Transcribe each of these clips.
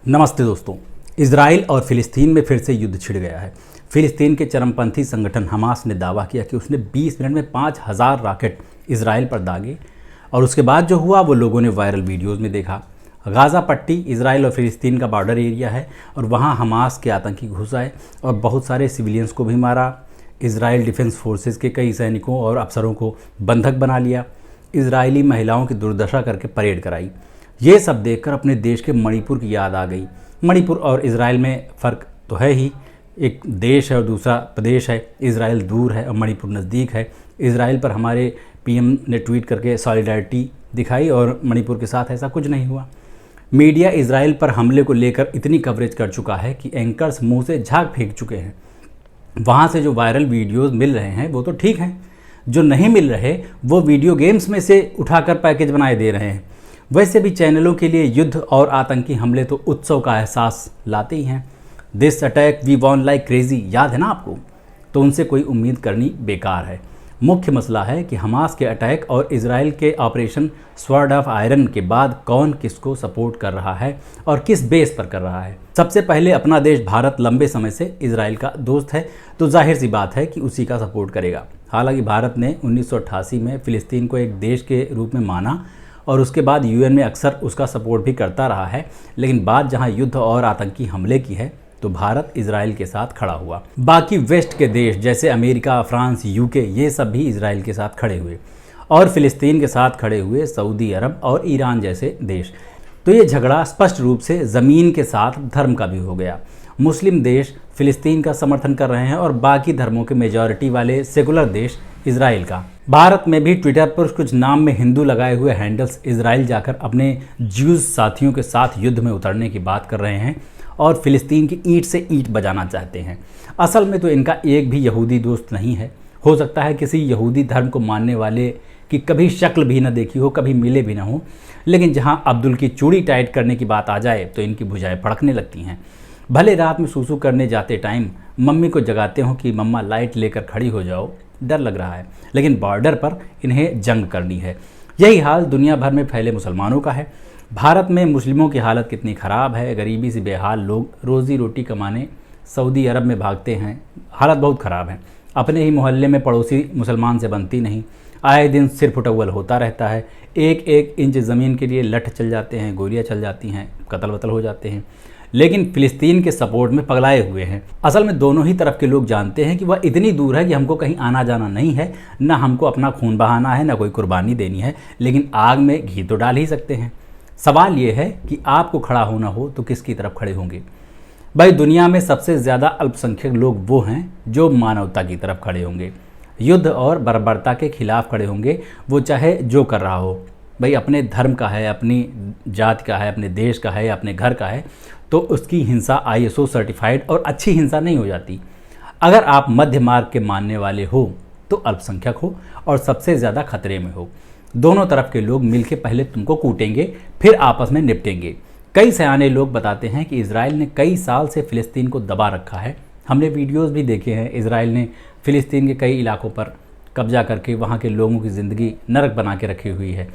नमस्ते दोस्तों। इजराइल और फ़िलिस्तीन में फिर से युद्ध छिड़ गया है। फ़िलिस्तीन के चरमपंथी संगठन हमास ने दावा किया कि उसने 20 मिनट में 5000 रॉकेट इजराइल पर दागे और उसके बाद जो हुआ वो लोगों ने वायरल वीडियोस में देखा। गाज़ा पट्टी इजराइल और फ़िलिस्तीन का बॉर्डर एरिया है और वहाँ हमास के आतंकी घुस आए और बहुत सारे सिविलियंस को भी मारा। इजराइल डिफेंस फोर्सेस के कई सैनिकों और अफसरों को बंधक बना लिया। इजरायली महिलाओं की दुर्दशा करके परेड कराई। ये सब देखकर अपने देश के मणिपुर की याद आ गई। मणिपुर और इजराइल में फ़र्क तो है ही, एक देश है और दूसरा प्रदेश है। इजराइल दूर है और मणिपुर नज़दीक है। इजराइल पर हमारे पीएम ने ट्वीट करके सॉलिडारिटी दिखाई और मणिपुर के साथ ऐसा कुछ नहीं हुआ। मीडिया इजराइल पर हमले को लेकर इतनी कवरेज कर चुका है कि एंकर्स मुंह से झाग फेंक चुके हैं। वहाँ से जो वायरल वीडियोस मिल रहे हैं वो तो ठीक हैं, जो नहीं मिल रहे वो वीडियो गेम्स में से उठाकर पैकेज बनाए दे रहे हैं। वैसे भी चैनलों के लिए युद्ध और आतंकी हमले तो उत्सव का एहसास लाते ही हैं। This attack we won like crazy, याद है ना आपको? तो उनसे कोई उम्मीद करनी बेकार है। मुख्य मसला है कि हमास के अटैक और इजराइल के ऑपरेशन स्वॉर्ड ऑफ आयरन के बाद कौन किसको सपोर्ट कर रहा है और किस बेस पर कर रहा है। सबसे पहले अपना देश भारत लंबे समय से इजराइल का दोस्त है, तो जाहिर सी बात है कि उसी का सपोर्ट करेगा। हालांकि भारत ने 1988 में फ़िलिस्तीन को एक देश के रूप में माना और उसके बाद यूएन में अक्सर उसका सपोर्ट भी करता रहा है, लेकिन बात जहां युद्ध और आतंकी हमले की है तो भारत इजराइल के साथ खड़ा हुआ। बाकी वेस्ट के देश जैसे अमेरिका, फ्रांस, यूके ये सब भी इजराइल के साथ खड़े हुए और फ़िलिस्तीन के साथ खड़े हुए सऊदी अरब और ईरान जैसे देश। तो ये झगड़ा स्पष्ट रूप से ज़मीन के साथ धर्म का भी हो गया। मुस्लिम देश फ़िलिस्तीन का समर्थन कर रहे हैं और बाकी धर्मों के मेजॉरिटी वाले सेकुलर देश इजराइल का। भारत में भी ट्विटर पर कुछ नाम में हिंदू लगाए हुए हैंडल्स इजराइल जाकर अपने ज्यूज साथियों के साथ युद्ध में उतरने की बात कर रहे हैं और फ़िलिस्तीन की ईंट से ईंट बजाना चाहते हैं। असल में तो इनका एक भी यहूदी दोस्त नहीं है। हो सकता है किसी यहूदी धर्म को मानने वाले की कभी शक्ल भी न देखी हो, कभी मिले भी ना हो, लेकिन जहां अब्दुल की चूड़ी टाइट करने की बात आ जाए तो इनकी भुजाएं फड़कने लगती हैं। भले रात में सूसू करने जाते टाइम मम्मी को जगाते हो कि मम्मा लाइट लेकर खड़ी हो जाओ, डर लग रहा है, लेकिन बॉर्डर पर इन्हें जंग करनी है। यही हाल दुनिया भर में फैले मुसलमानों का है। भारत में मुस्लिमों की हालत कितनी ख़राब है। गरीबी से बेहाल लोग रोज़ी रोटी कमाने सऊदी अरब में भागते हैं। हालत बहुत ख़राब है। अपने ही मोहल्ले में पड़ोसी मुसलमान से बनती नहीं। आए दिन सिर फुटअव्वल होता रहता है। एक एक इंच ज़मीन के लिए लठ चल जाते हैं, गोलियाँ चल जाती हैं, कत्ल वतल हो जाते हैं। लेकिन फ़िलिस्तीन के सपोर्ट में पगलाए हुए हैं। असल में दोनों ही तरफ के लोग जानते हैं कि वह इतनी दूर है कि हमको कहीं आना जाना नहीं है, ना हमको अपना खून बहाना है, ना कोई कुर्बानी देनी है, लेकिन आग में घी तो डाल ही सकते हैं। सवाल ये है कि आपको खड़ा होना हो तो किसकी तरफ खड़े होंगे? भाई, दुनिया में सबसे ज़्यादा अल्पसंख्यक लोग वो हैं जो मानवता की तरफ खड़े होंगे, युद्ध और बर्बरता के खिलाफ खड़े होंगे, वो चाहे जो कर रहा हो। भाई, अपने धर्म का है, अपनी जाति का है, अपने देश का है, अपने घर का है, तो उसकी हिंसा ISO सर्टिफाइड और अच्छी हिंसा नहीं हो जाती। अगर आप मध्य मार्ग के मानने वाले हो तो अल्पसंख्यक हो और सबसे ज़्यादा खतरे में हो। दोनों तरफ के लोग मिलकर पहले तुमको कूटेंगे, फिर आपस में निपटेंगे। कई सयाने लोग बताते हैं कि इजराइल ने कई साल से फ़िलिस्तीन को दबा रखा है। हमने वीडियोस भी देखे हैं। इजराइल ने फ़िलिस्तीन के कई इलाकों पर कब्जा करके वहाँ के लोगों की ज़िंदगी नरक बना के रखी हुई है,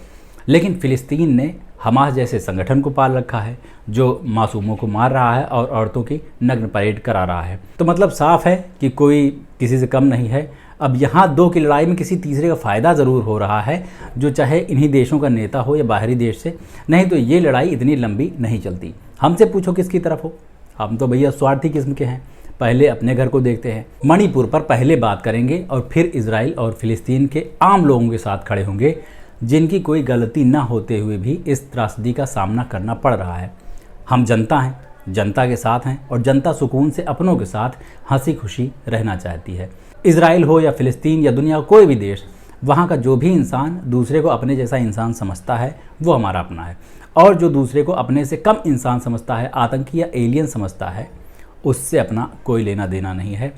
लेकिन फ़िलिस्तीन ने हमास जैसे संगठन को पाल रखा है जो मासूमों को मार रहा है और औरतों की नग्न परेड करा रहा है। तो मतलब साफ है कि कोई किसी से कम नहीं है। अब यहाँ दो की लड़ाई में किसी तीसरे का फ़ायदा ज़रूर हो रहा है, जो चाहे इन्हीं देशों का नेता हो या बाहरी देश से, नहीं तो ये लड़ाई इतनी लंबी नहीं चलती। हमसे पूछो किसकी तरफ हो। हम तो भैया स्वार्थी किस्म के हैं, पहले अपने घर को देखते हैं। मणिपुर पर पहले बात करेंगे और फिर इजराइल और फ़िलिस्तीन के आम लोगों के साथ खड़े होंगे जिनकी कोई गलती ना होते हुए भी इस त्रासदी का सामना करना पड़ रहा है। हम जनता हैं, जनता के साथ हैं और जनता सुकून से अपनों के साथ हंसी खुशी रहना चाहती है। इजराइल हो या फ़िलिस्तीन या दुनिया का कोई भी देश, वहाँ का जो भी इंसान दूसरे को अपने जैसा इंसान समझता है वो हमारा अपना है, और जो दूसरे को अपने से कम इंसान समझता है, आतंकी या एलियन समझता है, उससे अपना कोई लेना देना नहीं है।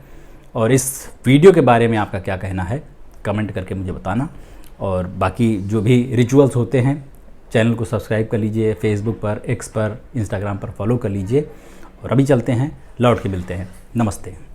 और इस वीडियो के बारे में आपका क्या कहना है कमेंट करके मुझे बताना। और बाकी जो भी रिचुअल्स होते हैं, चैनल को सब्सक्राइब कर लीजिए, फेसबुक पर, एक्स पर, इंस्टाग्राम पर फॉलो कर लीजिए। और अभी चलते हैं, लौट के मिलते हैं। नमस्ते।